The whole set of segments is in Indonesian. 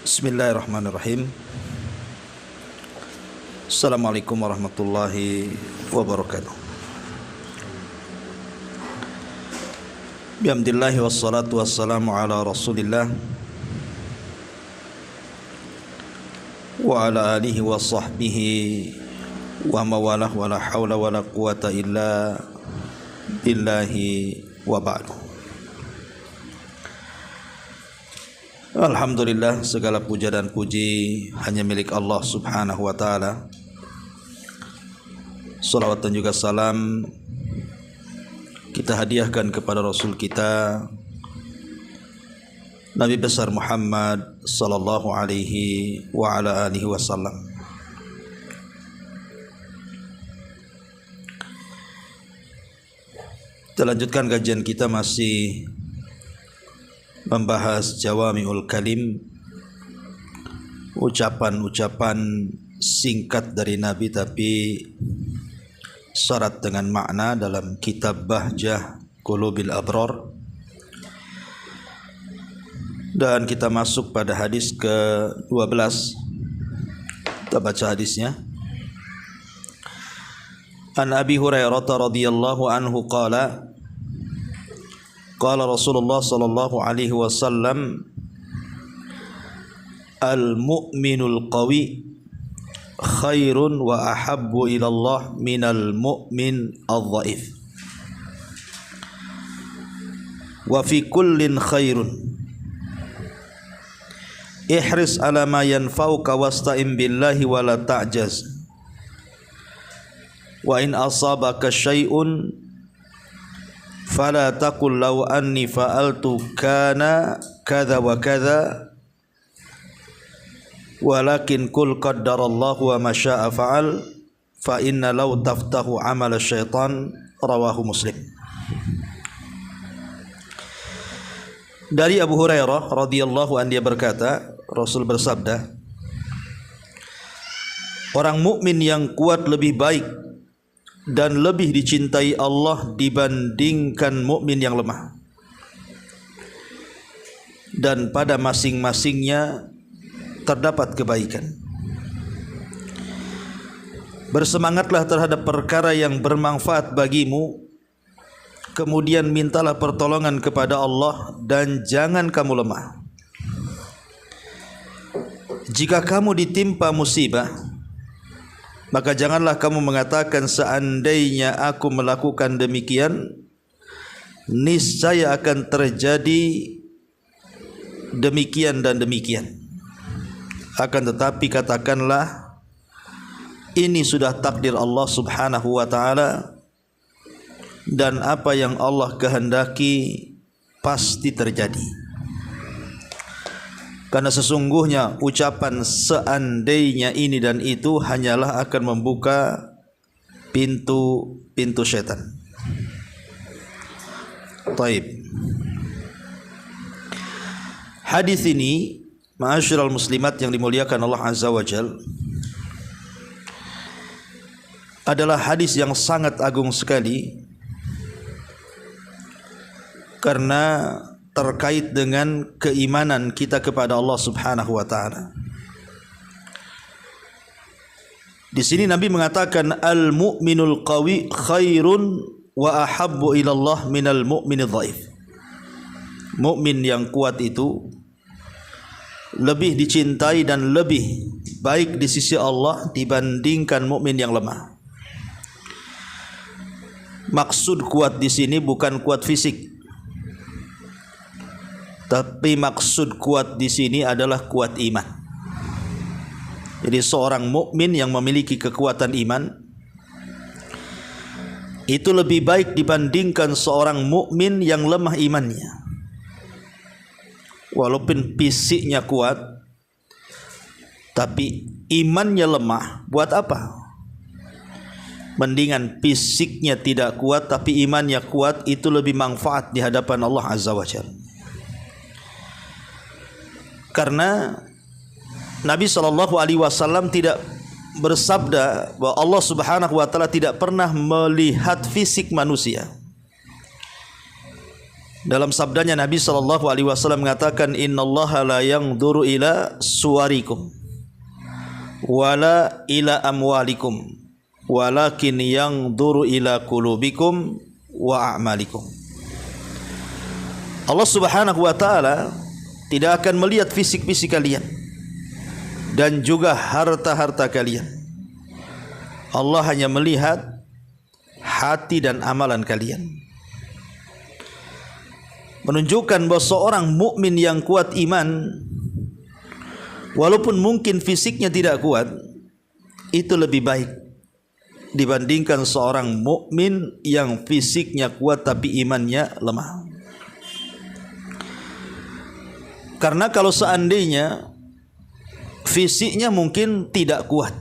Bismillahirrahmanirrahim. Assalamualaikum warahmatullahi wabarakatuh. Bihamdillahi wassalatu wassalamu ala rasulillah wa ala alihi wa sahbihi wa mawalah wa la hawla wa la quwata illa billahi wa ba'du. Alhamdulillah, segala puja dan puji hanya milik Allah subhanahu wa ta'ala. Salawat dan juga salam kita hadiahkan kepada Rasul kita Nabi besar Muhammad sallallahu alaihi wa ala alihi wasallam. Kita lanjutkan kajian kita, masih membahas Jawami'ul Kalim, ucapan-ucapan singkat dari Nabi tapi syarat dengan makna, dalam kitab Bahjah Qulubil Abrar. Dan kita masuk pada hadis ke-12. Kita baca hadisnya. An Abi Hurairah radhiyallahu anhu qala qala Rasulullah sallallahu alaihi wasallam, al-mu'minul qawi khairun wa ahabbu ila Allah minal mu'min adh-dhaif wa fi kullin khairun ihris ala ma yanfa'uka wasta'in billahi wa la ta'jaz wa in asabaka syai'un fala taqul law anni fa'altu kana kadza wa kadza walakin qul qaddarallahu wa ma syaa fa'al fa inna law taftahu amal syaitan. Rawahu Muslim. Dari Abu Hurairah radhiyallahu anhu, dia berkata, Rasul bersabda, orang mukmin yang kuat lebih baik dan lebih dicintai Allah dibandingkan mukmin yang lemah. Dan pada masing-masingnya terdapat kebaikan. Bersemangatlah terhadap perkara yang bermanfaat bagimu, kemudian mintalah pertolongan kepada Allah dan jangan kamu lemah. Jika kamu ditimpa musibah, maka janganlah kamu mengatakan, seandainya aku melakukan demikian, niscaya akan terjadi demikian dan demikian. Akan tetapi katakanlah, ini sudah takdir Allah subhanahu wa ta'ala, dan apa yang Allah kehendaki pasti terjadi. Karena sesungguhnya ucapan seandainya ini dan itu hanyalah akan membuka pintu syaitan. Taib. Hadis ini, ma'asyiral muslimat yang dimuliakan Allah Azza wa Jal, adalah hadis yang sangat agung sekali karena terkait dengan keimanan kita kepada Allah Subhanahu wa taala. Di sini Nabi mengatakan, al-mu'minul qawi khairun wa ahabbu ila Allah minal mu'minidh dhaif. Mukmin yang kuat itu lebih dicintai dan lebih baik di sisi Allah dibandingkan mukmin yang lemah. Maksud kuat di sini bukan kuat fisik, tapi maksud kuat di sini adalah kuat iman. Jadi seorang mukmin yang memiliki kekuatan iman itu lebih baik dibandingkan seorang mukmin yang lemah imannya. Walaupun fisiknya kuat, tapi imannya lemah, buat apa? Mendingan fisiknya tidak kuat tapi imannya kuat, itu lebih manfaat di hadapan Allah Azza wa Jalla. Karena Nabi SAW tidak bersabda bahwa Allah Subhanahu wa ta'ala tidak pernah melihat fisik manusia. Dalam sabdanya Nabi SAW mengatakan, innallaha la yanzuru ila suwarikum wala ila amwalikum walakin yanzuru ila qulubikum wa a'malikum. Allah Subhanahu wa taala tidak akan melihat fisik-fisik kalian dan juga harta-harta kalian. Allah hanya melihat hati dan amalan kalian. Menunjukkan bahawa seorang mukmin yang kuat iman, walaupun mungkin fisiknya tidak kuat, itu lebih baik dibandingkan seorang mukmin yang fisiknya kuat tapi imannya lemah. Karena kalau seandainya fisiknya mungkin tidak kuat,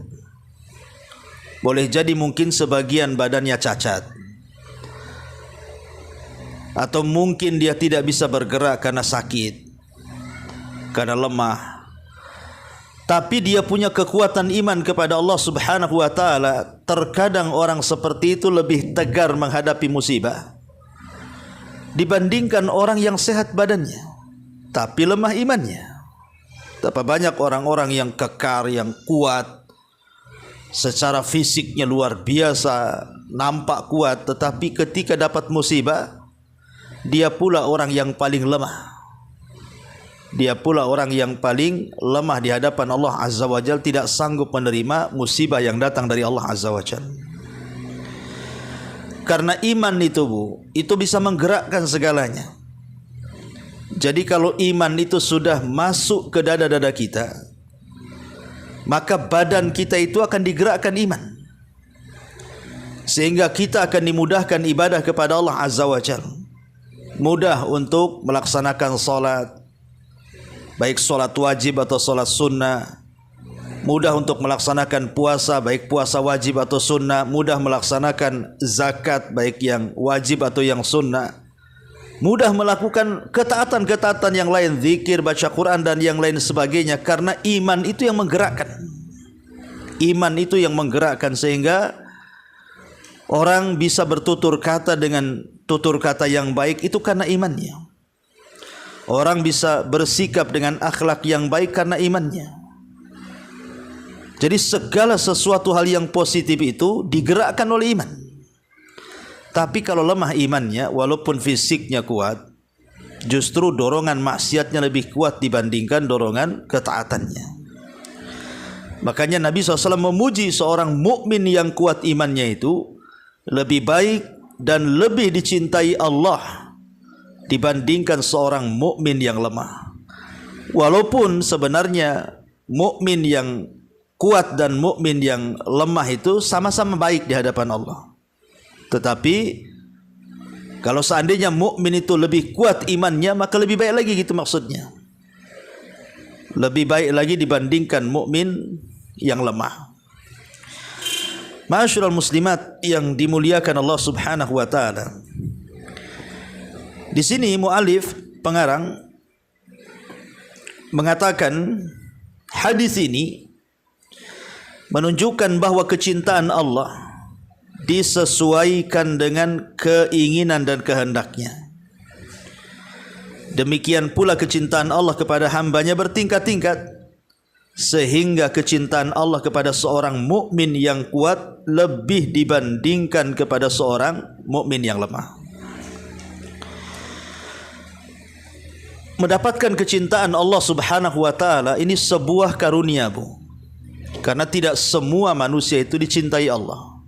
boleh jadi mungkin sebagian badannya cacat, atau mungkin dia tidak bisa bergerak karena sakit, karena lemah, tapi dia punya kekuatan iman kepada Allah Subhanahu wa taala. Terkadang orang seperti itu lebih tegar menghadapi musibah dibandingkan orang yang sehat badannya tapi lemah imannya. Betapa banyak orang-orang yang kekar, yang kuat secara fisiknya luar biasa, nampak kuat, tetapi ketika dapat musibah, dia pula orang yang paling lemah. Dia pula orang yang paling lemah di hadapan Allah Azza wa Jalla, tidak sanggup menerima musibah yang datang dari Allah Azza wa Jalla. Karena iman itu, itu bisa menggerakkan segalanya. Jadi kalau iman itu sudah masuk ke dada-dada kita, maka badan kita itu akan digerakkan iman, sehingga kita akan dimudahkan ibadah kepada Allah Azza wa Jalla. Mudah untuk melaksanakan solat, baik solat wajib atau solat sunnah. Mudah untuk melaksanakan puasa, baik puasa wajib atau sunnah. Mudah melaksanakan zakat, baik yang wajib atau yang sunnah. Mudah melakukan ketaatan-ketaatan yang lain, zikir, baca Quran dan yang lain sebagainya. Karena iman itu yang menggerakkan. Iman itu yang menggerakkan sehingga orang bisa bertutur kata dengan tutur kata yang baik, itu karena imannya. Orang bisa bersikap dengan akhlak yang baik karena imannya. Jadi segala sesuatu hal yang positif itu digerakkan oleh iman. Tapi kalau lemah imannya, walaupun fisiknya kuat, justru dorongan maksiatnya lebih kuat dibandingkan dorongan ketaatannya. Makanya Nabi SAW memuji seorang mukmin yang kuat imannya itu lebih baik dan lebih dicintai Allah dibandingkan seorang mukmin yang lemah. Walaupun sebenarnya mukmin yang kuat dan mukmin yang lemah itu sama-sama baik di hadapan Allah. Tetapi kalau seandainya mukmin itu lebih kuat imannya, maka lebih baik lagi, gitu maksudnya. Lebih baik lagi dibandingkan mukmin yang lemah. Ma'asyiral muslimat yang dimuliakan Allah Subhanahu wa taala. Di sini muallif pengarang mengatakan hadis ini menunjukkan bahwa kecintaan Allah disesuaikan dengan keinginan dan kehendaknya. Demikian pula kecintaan Allah kepada hambanya bertingkat-tingkat, sehingga kecintaan Allah kepada seorang mukmin yang kuat lebih dibandingkan kepada seorang mukmin yang lemah. Mendapatkan kecintaan Allah Subhanahu wa taala ini sebuah karunia, karena tidak semua manusia itu dicintai Allah.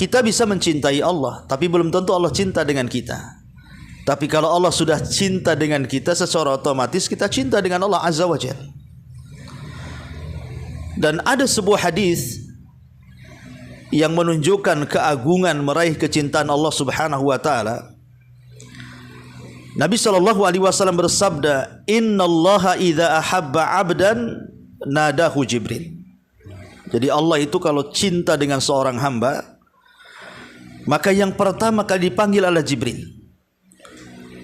Kita bisa mencintai Allah, tapi belum tentu Allah cinta dengan kita. Tapi kalau Allah sudah cinta dengan kita, secara otomatis kita cinta dengan Allah Azza wa Jalla. Dan ada sebuah hadis yang menunjukkan keagungan meraih kecintaan Allah Subhanahu wa taala. Nabi SAW bersabda, "Innallaha idza ahabba 'abdan nadahu Jibril." Jadi Allah itu kalau cinta dengan seorang hamba, maka yang pertama kali dipanggil adalah Jibril.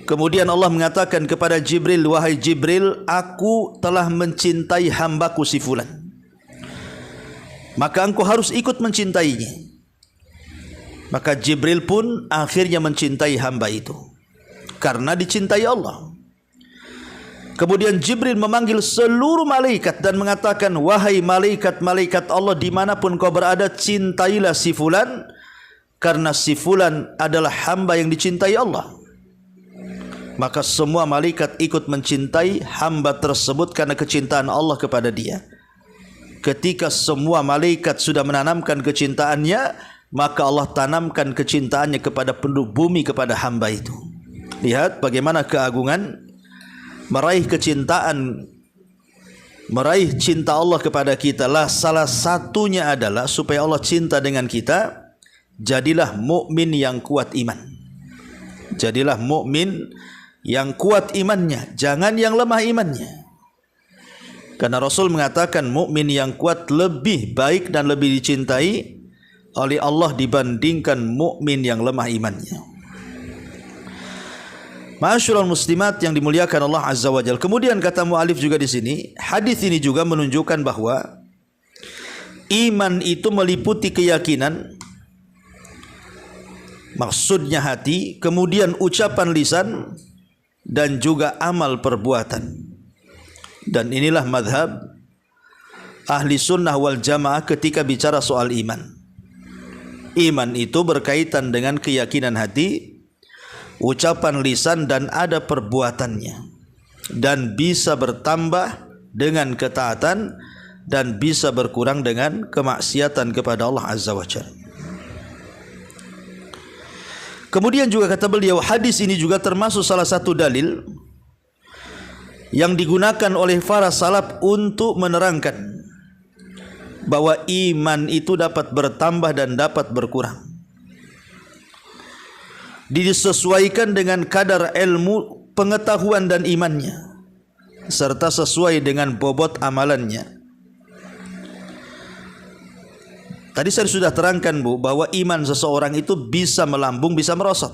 Kemudian Allah mengatakan kepada Jibril, "Wahai Jibril, aku telah mencintai hambaku si fulan, maka engkau harus ikut mencintainya." Maka Jibril pun akhirnya mencintai hamba itu. karena dicintai Allah. Kemudian Jibril memanggil seluruh malaikat dan mengatakan, wahai malaikat-malaikat Allah dimanapun kau berada, cintailah si fulan, karena si fulan adalah hamba yang dicintai Allah. Maka semua malaikat ikut mencintai hamba tersebut karena kecintaan Allah kepada dia. Ketika semua malaikat sudah menanamkan kecintaannya, maka Allah tanamkan kecintaannya kepada penduduk bumi, kepada hamba itu. Lihat bagaimana keagungan meraih kecintaan, meraih cinta Allah kepada kita. Lah salah satunya adalah supaya Allah cinta dengan kita, jadilah mukmin yang kuat iman. Jadilah mukmin yang kuat imannya, jangan yang lemah imannya. Karena Rasul mengatakan mukmin yang kuat lebih baik dan lebih dicintai oleh Allah dibandingkan mukmin yang lemah imannya. Ma'asyiral muslimat yang dimuliakan Allah Azza wa Jalla. Kemudian kata mu'alif juga di sini, hadis ini juga menunjukkan bahwa iman itu meliputi keyakinan, maksudnya hati, kemudian ucapan lisan, dan juga amal perbuatan. Dan inilah madhab ahli sunnah wal jamaah ketika bicara soal iman. Iman itu berkaitan dengan keyakinan hati, ucapan lisan, dan ada perbuatannya, dan bisa bertambah dengan ketaatan dan bisa berkurang dengan kemaksiatan kepada Allah Azza wa Jalla. Kemudian juga kata beliau, hadis ini juga termasuk salah satu dalil yang digunakan oleh para salaf untuk menerangkan bahwa iman itu dapat bertambah dan dapat berkurang. Disesuaikan dengan kadar ilmu, pengetahuan dan imannya, serta sesuai dengan bobot amalannya. Tadi saya sudah terangkan Bu, bahwa iman seseorang itu bisa melambung, bisa merosot,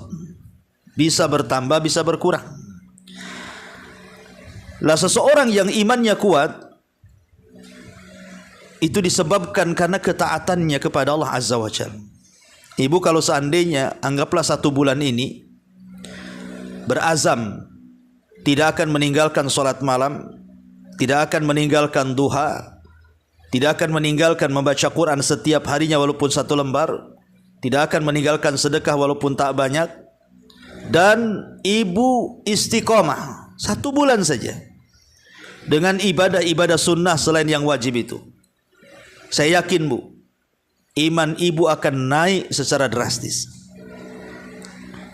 bisa bertambah, bisa berkurang. Lah seseorang yang imannya kuat itu disebabkan karena ketaatannya kepada Allah Azza wa Jalla. Ibu kalau seandainya anggaplah 1 bulan ini berazam tidak akan meninggalkan sholat malam, tidak akan meninggalkan duha, tidak akan meninggalkan membaca Quran setiap harinya walaupun 1 lembar, tidak akan meninggalkan sedekah walaupun tak banyak, dan ibu istiqomah 1 bulan saja dengan ibadah-ibadah sunnah selain yang wajib itu, saya yakin Bu, iman ibu akan naik secara drastis,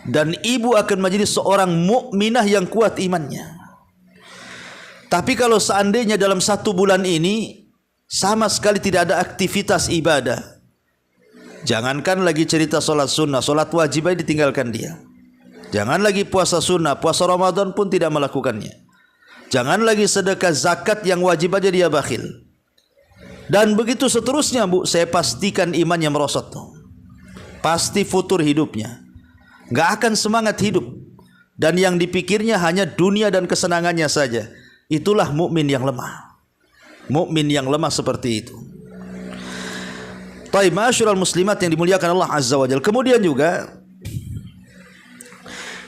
dan ibu akan menjadi seorang mukminah yang kuat imannya. Tapi kalau seandainya dalam 1 bulan ini sama sekali tidak ada aktivitas ibadah, jangankan lagi cerita solat sunnah, solat wajib aja ditinggalkan dia. Jangan lagi puasa sunnah, puasa Ramadan pun tidak melakukannya. Jangan lagi sedekah zakat yang wajib aja dia bakhil. Dan begitu seterusnya Bu, saya pastikan imannya merosot. Pasti futur hidupnya, gak akan semangat hidup, dan yang dipikirnya hanya dunia dan kesenangannya saja. Itulah mukmin yang lemah. Mukmin yang lemah seperti itu. Taib, ma'asyiral muslimat yang dimuliakan Allah Azza wa Jalla. Kemudian juga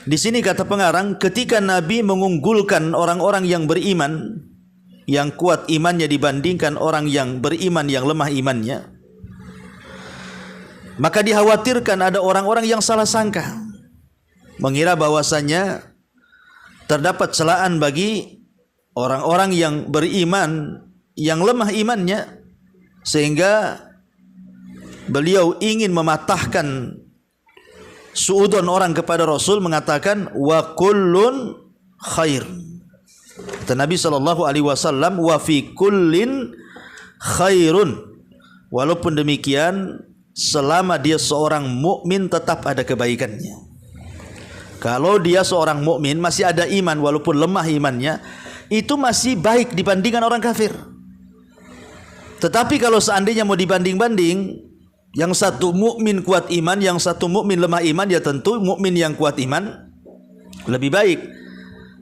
di sini kata pengarang, ketika Nabi mengunggulkan orang-orang yang beriman, yang kuat imannya dibandingkan orang yang beriman yang lemah imannya, maka dikhawatirkan ada orang-orang yang salah sangka, mengira bahwasanya terdapat celaan bagi orang-orang yang beriman yang lemah imannya, sehingga beliau ingin mematahkan suudon orang kepada Rasul, mengatakan wa kullun khair. Kata Nabi SAW, wa fi kullin khairun. Walaupun demikian, selama dia seorang mukmin tetap ada kebaikannya. Kalau dia seorang mukmin masih ada iman walaupun lemah imannya, itu masih baik dibandingkan orang kafir. Tetapi kalau seandainya mau dibanding-banding, yang satu mukmin kuat iman, yang satu mukmin lemah iman, ya tentu mukmin yang kuat iman lebih baik.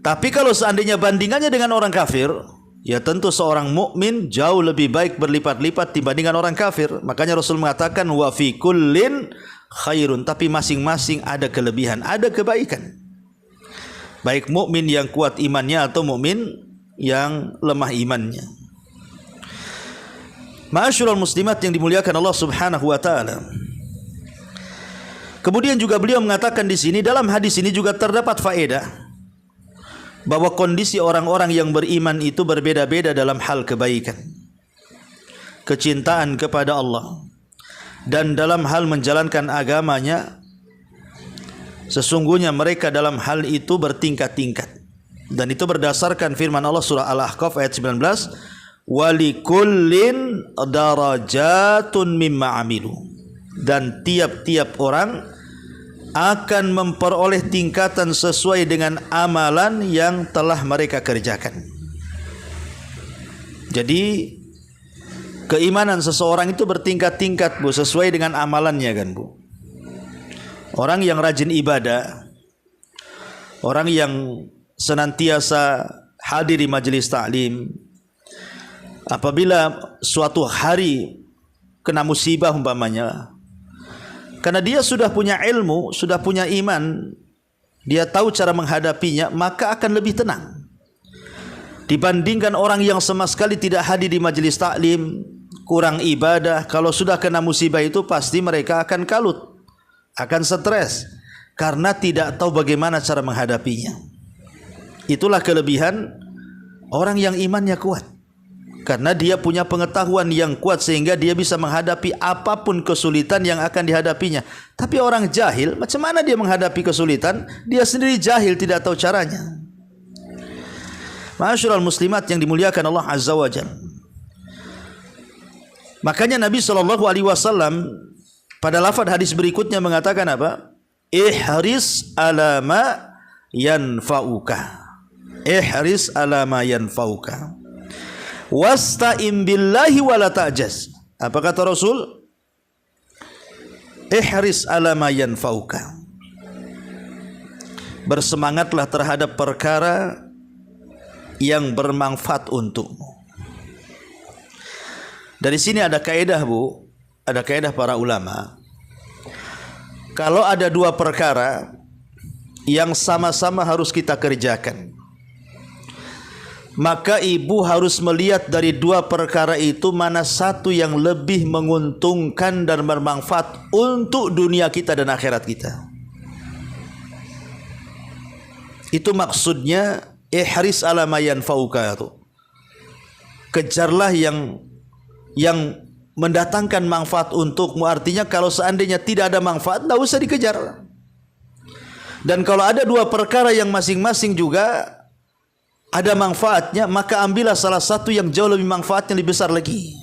Tapi kalau seandainya bandingannya dengan orang kafir, ya tentu seorang mukmin jauh lebih baik berlipat-lipat dibandingkan orang kafir. Makanya Rasul mengatakan wa fi kullin khairun, tapi masing-masing ada kelebihan, ada kebaikan. baik mukmin yang kuat imannya atau mukmin yang lemah imannya. Ma'asyiral muslimat yang dimuliakan Allah Subhanahu wa taala. Kemudian juga beliau mengatakan di sini, dalam hadis ini juga terdapat faedah bahwa kondisi orang-orang yang beriman itu berbeda-beda dalam hal kebaikan, kecintaan kepada Allah, dan dalam hal menjalankan agamanya. Sesungguhnya mereka dalam hal itu bertingkat-tingkat, dan itu berdasarkan firman Allah surah Al-Ahqaf ayat 19, walikullin darajatun mimma amilu, dan tiap-tiap orang akan memperoleh tingkatan sesuai dengan amalan yang telah mereka kerjakan. Jadi keimanan seseorang itu bertingkat-tingkat, Bu, sesuai dengan amalannya kan, Bu. Orang yang rajin ibadah, orang yang senantiasa hadir di majelis taklim, apabila suatu hari kena musibah umpamanya, karena dia sudah punya ilmu, sudah punya iman, dia tahu cara menghadapinya, maka akan lebih tenang dibandingkan orang yang sama sekali tidak hadir di majelis taklim, kurang ibadah. Kalau sudah kena musibah itu pasti mereka akan kalut, akan stres karena tidak tahu bagaimana cara menghadapinya. Itulah kelebihan orang yang imannya kuat, karena dia punya pengetahuan yang kuat sehingga dia bisa menghadapi apapun kesulitan yang akan dihadapinya. Tapi orang jahil, macam mana dia menghadapi kesulitan? Dia sendiri jahil, tidak tahu caranya. Ma'asyiral muslimat yang dimuliakan Allah Azza wa Jalla. Makanya Nabi SAW pada lafaz hadis berikutnya mengatakan apa? Ihris ala ma yanfa'uka. Ihris ala ma yanfa'uka. Wasta'im billahi wala ta'jaz. Apa kata Rasul? Ihris ala ma yanfa'uka. Bersemangatlah terhadap perkara yang bermanfaat untukmu. Dari sini ada kaidah, Bu, ada kaidah para ulama. Kalau ada dua perkara yang sama-sama harus kita kerjakan, maka ibu harus melihat dari dua perkara itu mana satu yang lebih menguntungkan dan bermanfaat untuk dunia kita dan akhirat kita. Itu maksudnya ihris ala ma yanfa'uka itu. Kejarlah yang mendatangkan manfaat untukmu. Artinya kalau seandainya tidak ada manfaat, tidak usah dikejar. Dan kalau ada dua perkara yang masing-masing juga ada manfaatnya, maka ambillah salah satu yang jauh lebih manfaatnya, lebih besar lagi.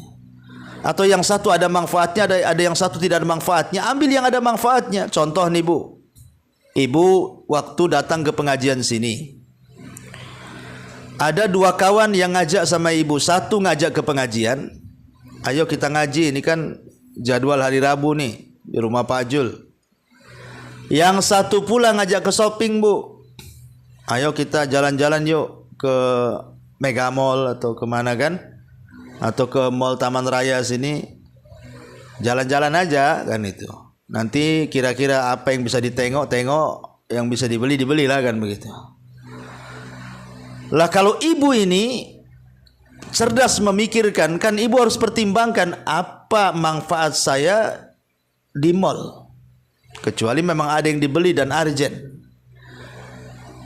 Atau yang satu ada manfaatnya, ada yang satu tidak ada manfaatnya, ambil yang ada manfaatnya. Contoh nih, Bu, ibu waktu datang ke pengajian sini, ada dua kawan yang ngajak sama ibu. Satu ngajak ke pengajian, ayo kita ngaji, ini kan jadwal hari Rabu nih di rumah Pak Jul. Yang satu pula ngajak ke shopping, Bu, ayo kita jalan-jalan yuk ke Mega Mall atau kemana kan, atau ke Mall Taman Raya sini, jalan-jalan aja kan. Itu nanti kira-kira apa yang bisa ditengok-tengok, yang bisa dibeli-dibelilah kan begitu. Lah kalau ibu ini cerdas memikirkan, kan ibu harus pertimbangkan apa manfaat saya di mall, kecuali memang ada yang dibeli dan urgent.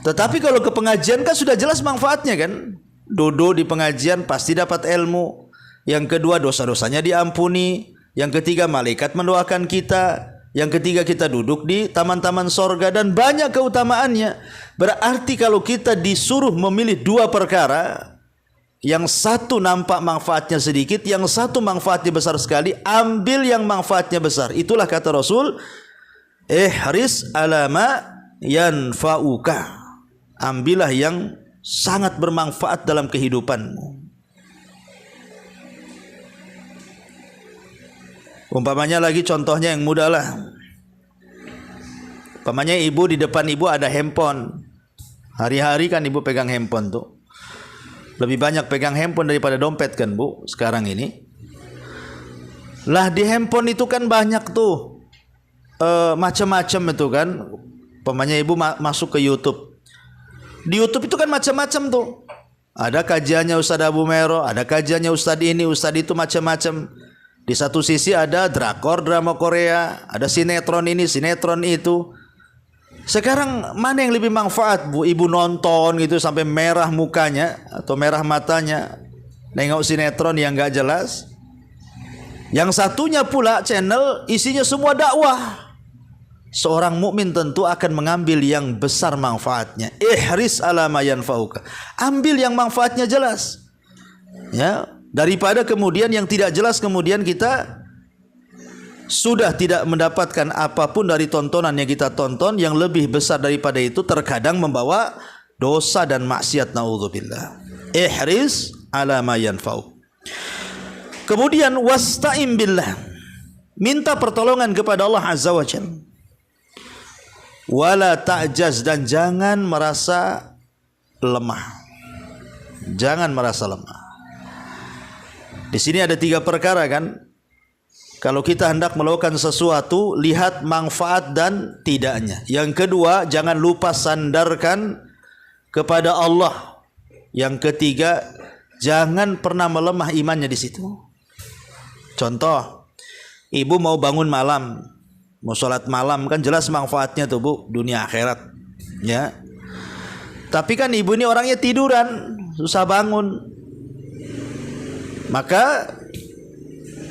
Tetapi kalau ke pengajian kan sudah jelas manfaatnya kan. Duduk di pengajian pasti dapat ilmu. Yang kedua, dosa-dosanya diampuni. Yang ketiga, malaikat mendoakan kita. Yang ketiga, kita duduk di taman-taman sorga, dan banyak keutamaannya. Berarti kalau kita disuruh memilih dua perkara, yang satu nampak manfaatnya sedikit, yang satu manfaatnya besar sekali, ambil yang manfaatnya besar. Itulah kata Rasul, ihris ala ma yanfa'uka. Ambillah yang sangat bermanfaat dalam kehidupanmu. Umpamanya lagi, contohnya yang mudah lah. Umpamanya ibu, di depan ibu ada handphone. Hari-hari kan ibu pegang handphone tuh. Lebih banyak pegang handphone daripada dompet kan, Bu, sekarang ini. Lah di handphone itu kan banyak tuh macam-macam itu kan. Umpamanya ibu masuk ke YouTube, Di YouTube itu kan macam-macam tuh. Ada kajiannya Ustadz Abu Mero, ada kajiannya Ustadz ini, Ustadz itu, macam-macam. Di satu sisi ada drakor, drama Korea, ada sinetron ini, sinetron itu. Sekarang mana yang lebih manfaat, Bu? Ibu nonton gitu sampai merah mukanya atau merah matanya nengok sinetron yang gak jelas. Yang satunya pula channel isinya semua dakwah. Seorang mukmin tentu akan mengambil yang besar manfaatnya. Ihris ala ma yanfa'uka. Ambil yang manfaatnya jelas. Ya, daripada kemudian yang tidak jelas kemudian kita sudah tidak mendapatkan apapun dari tontonan yang kita tonton, yang lebih besar daripada itu terkadang membawa dosa dan maksiat, naudzubillah. Ihris ala ma yanfa'uk. Kemudian wasta'in billah. Minta pertolongan kepada Allah Azza wa Jalla. Wala ta'jaz, dan jangan merasa lemah. Jangan merasa lemah. Di sini ada 3 perkara kan? Kalau kita hendak melakukan sesuatu, lihat manfaat dan tidaknya. Yang kedua, jangan lupa sandarkan kepada Allah. Yang ketiga, jangan pernah melemah imannya di situ. Contoh, ibu mau bangun malam, mau sholat malam, kan jelas manfaatnya tuh Bu, dunia akhirat, ya. Tapi kan ibu ini orangnya tiduran, susah bangun. Maka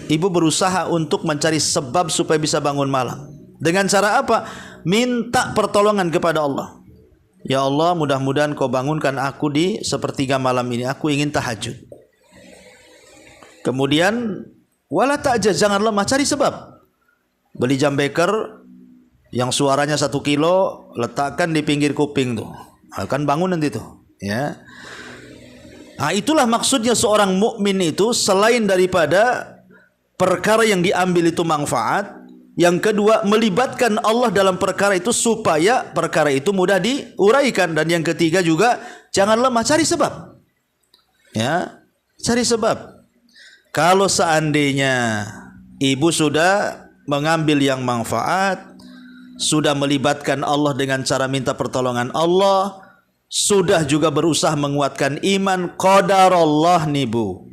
ibu berusaha untuk mencari sebab supaya bisa bangun malam. Dengan cara apa? Minta pertolongan kepada Allah. Ya Allah, mudah-mudahan kau bangunkan aku di sepertiga malam ini. Aku ingin tahajud. Kemudian wala ta'jaz, jangan lemah, cari sebab. Beli jam beker yang suaranya 1 kilo, letakkan di pinggir kuping tuh. Akan bangun nanti tuh, ya. Nah, itulah maksudnya seorang mukmin itu, selain daripada perkara yang diambil itu manfaat, yang kedua melibatkan Allah dalam perkara itu supaya perkara itu mudah diuraikan, dan yang ketiga juga jangan lemah, cari sebab. Ya, cari sebab. Kalau seandainya ibu sudah mengambil yang manfaat, sudah melibatkan Allah dengan cara minta pertolongan Allah, sudah juga berusaha menguatkan iman, qadarullah nih Bu.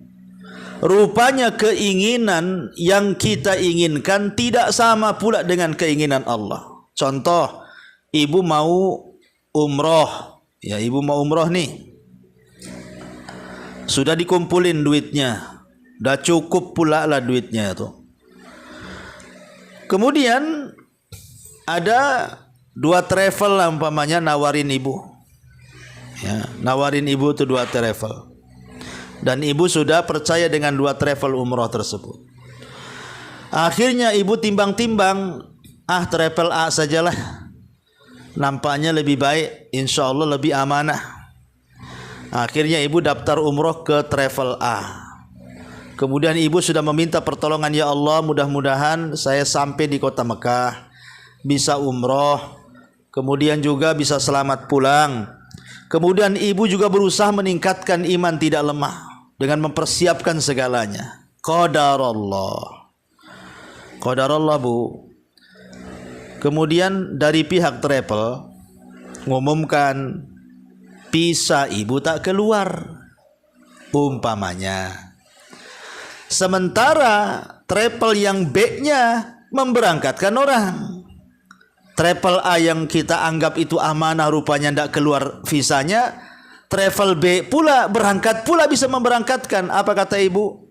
Rupanya keinginan yang kita inginkan tidak sama pula dengan keinginan Allah. Contoh, ibu mau umroh, ya ibu mau umroh nih, sudah dikumpulin duitnya, udah cukup pula lah duitnya itu. Kemudian ada 2 travel lah umpamanya nawarin ibu, ya, nawarin ibu tuh 2 travel. Dan ibu sudah percaya dengan 2 travel umroh tersebut. Akhirnya ibu timbang-timbang, travel A sajalah, nampaknya lebih baik, insya Allah lebih amanah. Akhirnya ibu daftar umroh ke travel A. Kemudian ibu sudah meminta pertolongan, ya Allah, mudah-mudahan saya sampai di kota Mekah, bisa umroh, kemudian juga bisa selamat pulang. Kemudian ibu juga berusaha meningkatkan iman, tidak lemah, dengan mempersiapkan segalanya. Qadarullah. Qadarullah Bu. Kemudian dari pihak travel ngumumkan visa ibu tak keluar, umpamanya. Sementara travel yang B-nya memberangkatkan orang. Travel A yang kita anggap itu amanah, rupanya tidak keluar visanya. Travel B pula berangkat pula bisa memberangkatkan. Apa kata ibu?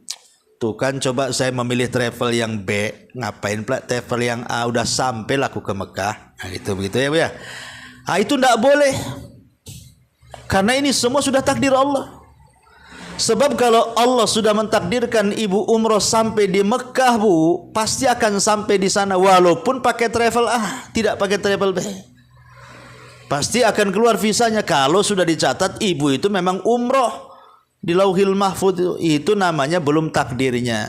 Tuh kan, coba saya memilih travel yang B, ngapain pula travel yang A, udah sampai aku ke Mekah. Nah, itu begitu ya Bu ya. Nah, itu tidak boleh. Karena ini semua sudah takdir Allah. Sebab kalau Allah sudah mentakdirkan ibu umroh sampai di Mekah Bu, pasti akan sampai di sana walaupun pakai travel A, tidak pakai travel B. Pasti akan keluar visanya kalau sudah dicatat ibu itu memang umroh di Lauhil Mahfuz. Itu namanya belum takdirnya.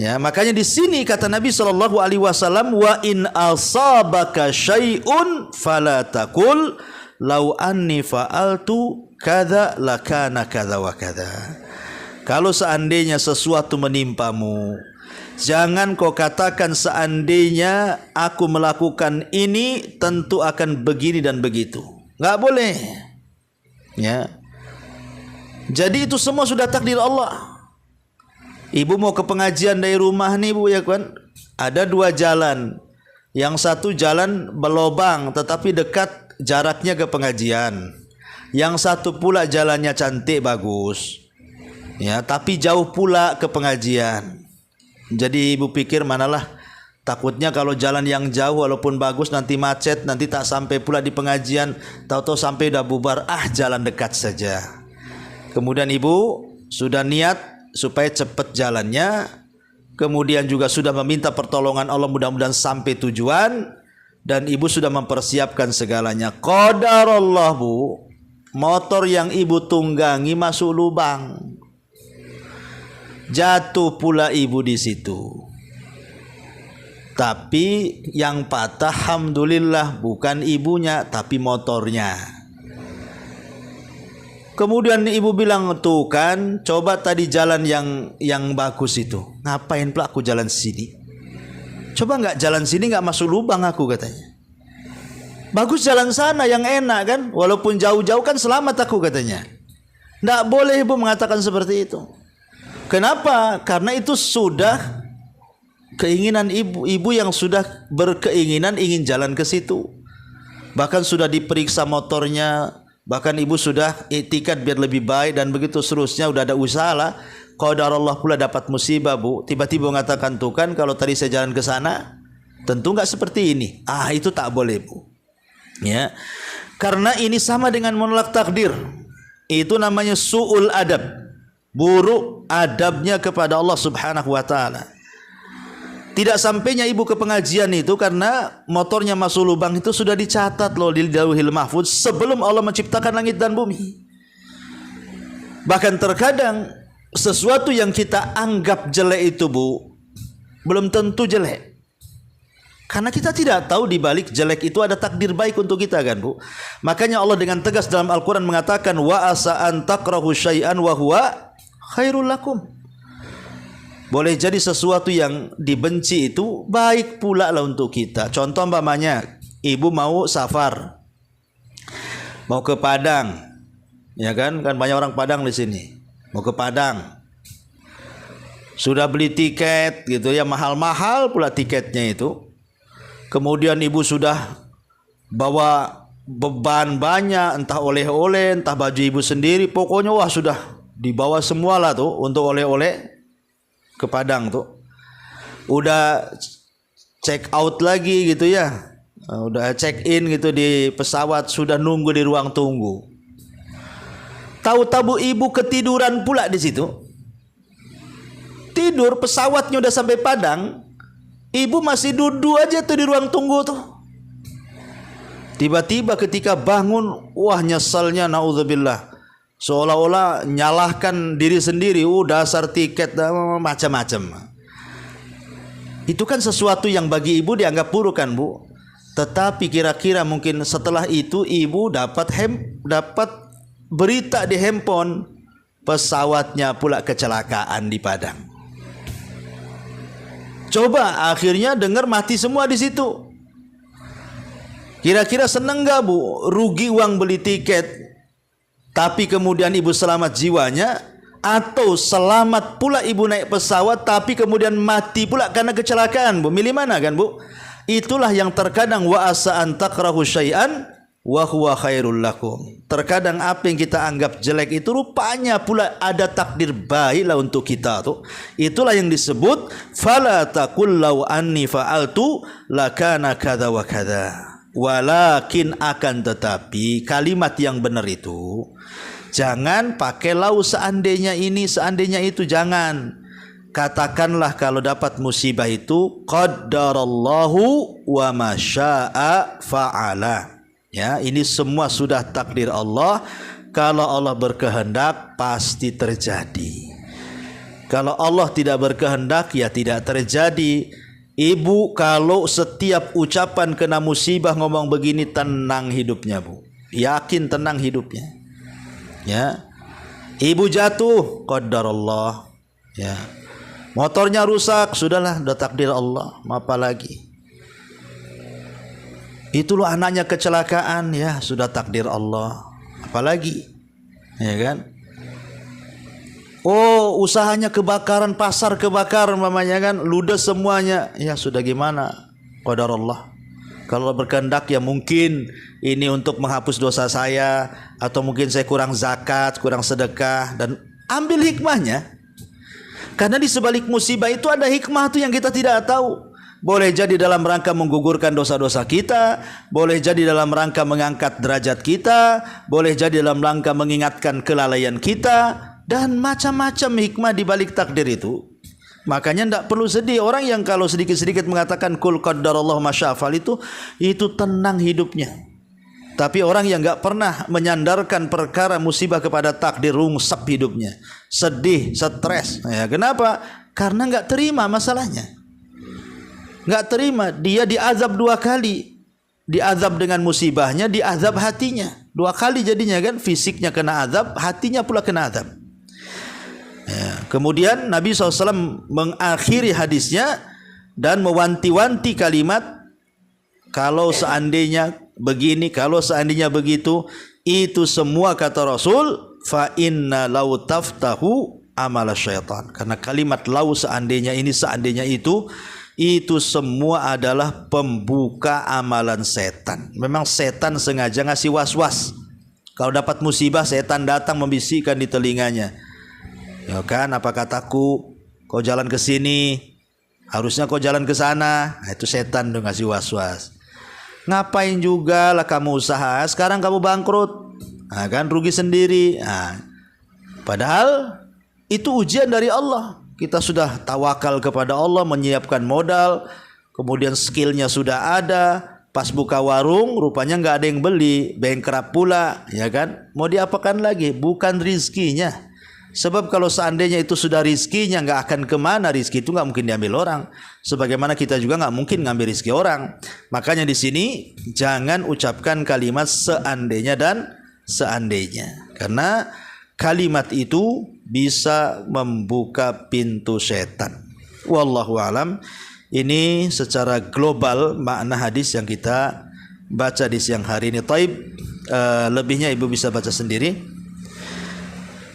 Ya, makanya di sini kata Nabi sallallahu alaihi wasallam, wa in asabaka syai'un fala taqul lau anni fa'altu kada lakana kada wa kada. Kalau seandainya sesuatu menimpamu, jangan kau katakan seandainya aku melakukan ini tentu akan begini dan begitu. Enggak boleh. Ya. Jadi itu semua sudah takdir Allah. Ibu mau ke pengajian dari rumah nih Bu ya kan? Ada dua jalan. Yang satu jalan berlobang tetapi dekat jaraknya ke pengajian. Yang satu pula jalannya cantik bagus. Ya, tapi jauh pula ke pengajian. Jadi ibu pikir manalah, takutnya kalau jalan yang jauh walaupun bagus nanti macet, nanti tak sampai pula di pengajian, tahu-tahu sampai udah bubar, jalan dekat saja. Kemudian ibu sudah niat supaya cepat jalannya, kemudian juga sudah meminta pertolongan Allah mudah-mudahan sampai tujuan, dan ibu sudah mempersiapkan segalanya. Qadarullah Bu, motor yang ibu tunggangi masuk lubang. Jatuh pula ibu di situ. Tapi yang patah alhamdulillah bukan ibunya tapi motornya. Kemudian ibu bilang, tuh kan, coba tadi jalan yang bagus itu. Ngapain pula aku jalan sini? Coba nggak jalan sini nggak masuk lubang aku katanya. Bagus jalan sana yang enak kan, walaupun jauh-jauh kan selamat aku katanya. Nggak boleh ibu mengatakan seperti itu. Kenapa? Karena itu sudah keinginan ibu yang sudah berkeinginan ingin jalan ke situ. Bahkan sudah diperiksa motornya, bahkan ibu sudah iktikad biar lebih baik dan begitu seterusnya, udah ada usaha lah. Qadarullah pula dapat musibah Bu. Tiba-tiba mengatakan, tuh kan kalau tadi saya jalan ke sana, tentu nggak seperti ini. Itu tak boleh Bu. Ya, karena ini sama dengan menolak takdir. Itu namanya su'ul adab. Buruk adabnya kepada Allah Subhanahu wa taala. Tidak sampainya ibu ke pengajian itu karena motornya masuk lubang itu sudah dicatat loh di Lauhil Mahfuz sebelum Allah menciptakan langit dan bumi. Bahkan terkadang sesuatu yang kita anggap jelek itu Bu, belum tentu jelek. Karena kita tidak tahu di balik jelek itu ada takdir baik untuk kita kan Bu. Makanya Allah dengan tegas dalam Al-Quran mengatakan, wa asa an takrahu syai'an wa huwa khairul lakum. Boleh jadi sesuatu yang dibenci itu baik pula lah untuk kita. Contoh umpamanya, ibu mau safar, mau ke Padang, ya kan? Kan banyak orang Padang di sini. Mau ke Padang, sudah beli tiket gitu ya, mahal-mahal pula tiketnya itu. Kemudian ibu sudah bawa beban banyak, entah oleh-oleh, entah baju ibu sendiri, pokoknya wah sudah dibawa semua lah tuh untuk oleh-oleh ke Padang tuh. Udah check out lagi gitu ya, udah check in gitu di pesawat, sudah nunggu di ruang tunggu. Tahu-tahu ibu ketiduran pula di situ. Tidur, pesawatnya udah sampai Padang, ibu masih duduk aja tuh di ruang tunggu tuh. Tiba-tiba ketika bangun, wah nyesalnya naudzubillah. Seolah-olah nyalahkan diri sendiri, dasar tiket macam-macam. Itu kan sesuatu yang bagi ibu dianggap buruk kan Bu. Tetapi kira-kira mungkin setelah itu ibu dapat berita di handphone, pesawatnya pula kecelakaan di Padang. Coba akhirnya dengar mati semua di situ. Kira-kira seneng gak Bu? Rugi uang beli tiket, tapi kemudian ibu selamat jiwanya, atau selamat pula ibu naik pesawat tapi kemudian mati pula karena kecelakaan Bu? Milih mana kan Bu? Itulah yang terkadang wa asa an takrahu syai'an wa huwa khairul lakum. Terkadang apa yang kita anggap jelek itu rupanya pula ada takdir baik lah untuk kita tuh. Itulah yang disebut fala taqul law anni fa'altu lakana kadza wa kadza. Walakin akan tetapi kalimat yang benar itu jangan pakai lau seandainya ini seandainya itu, jangan. Katakanlah kalau dapat musibah itu qaddarallahu wa ma syaa fa'ala. Ya, ini semua sudah takdir Allah. Kalau Allah berkehendak pasti terjadi. Kalau Allah tidak berkehendak ya tidak terjadi. Ibu kalau setiap ucapan kena musibah ngomong begini, tenang hidupnya Bu. Yakin tenang hidupnya. Ya. Ibu jatuh, qadarullah. Ya. Motornya rusak, sudahlah, udah takdir Allah. Apa lagi? Itu loh anaknya kecelakaan, ya sudah takdir Allah. Apalagi? Ya kan? Oh, usahanya kebakaran, pasar kebakaran mamanya kan, ludes semuanya. Ya sudah gimana? Qadarullah. Kalau berkehendak ya mungkin ini untuk menghapus dosa saya, atau mungkin saya kurang zakat, kurang sedekah, dan ambil hikmahnya. Karena di sebalik musibah itu ada hikmah tuh yang kita tidak tahu. Boleh jadi dalam rangka menggugurkan dosa-dosa kita, boleh jadi dalam rangka mengangkat derajat kita, boleh jadi dalam rangka mengingatkan kelalaian kita, dan macam-macam hikmah di balik takdir itu. Makanya tidak perlu sedih. Orang yang kalau sedikit-sedikit mengatakan kul qaddarallahu masyafal itu tenang hidupnya. Tapi orang yang enggak pernah menyandarkan perkara musibah kepada takdir, rungsep hidupnya, sedih, stres. Ya, kenapa? Karena enggak terima masalahnya. Enggak terima, dia diazab 2 kali. Diazab dengan musibahnya, diazab hatinya. 2 kali jadinya kan, fisiknya kena azab, hatinya pula kena azab. Ya. Kemudian Nabi SAW mengakhiri hadisnya dan mewanti-wanti kalimat, kalau seandainya begini, kalau seandainya begitu, itu semua kata Rasul, fa inna lau taftahu amal syaitan. Karena kalimat lau, seandainya ini, seandainya itu semua adalah pembuka amalan setan. Memang setan sengaja ngasih was-was. Kalau dapat musibah, setan datang membisikkan di telinganya. Ya kan, apa kataku? Kau jalan ke sini, harusnya kau jalan ke sana. Nah, itu setan tuh ngasih was-was. Ngapain juga lah kamu usaha, sekarang kamu bangkrut. Nah, kan rugi sendiri. Nah, padahal itu ujian dari Allah. Kita sudah tawakal kepada Allah, menyiapkan modal, kemudian skillnya sudah ada. Pas buka warung, rupanya nggak ada yang beli, bankrupt pula, ya kan? Mau diapakan lagi? Bukan rizkinya. Sebab kalau seandainya itu sudah rizkinya, nggak akan kemana. Rizki itu nggak mungkin diambil orang. Sebagaimana kita juga nggak mungkin ngambil rizki orang. Makanya di sini jangan ucapkan kalimat seandainya dan seandainya. Karena kalimat itu bisa membuka pintu setan. Wallahu alam. Ini secara global makna hadis yang kita baca di siang hari ini. Taib, lebihnya ibu bisa baca sendiri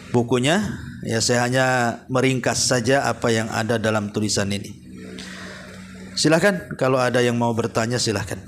bukunya. Ya, saya hanya meringkas saja apa yang ada dalam tulisan ini. Silakan kalau ada yang mau bertanya, silakan.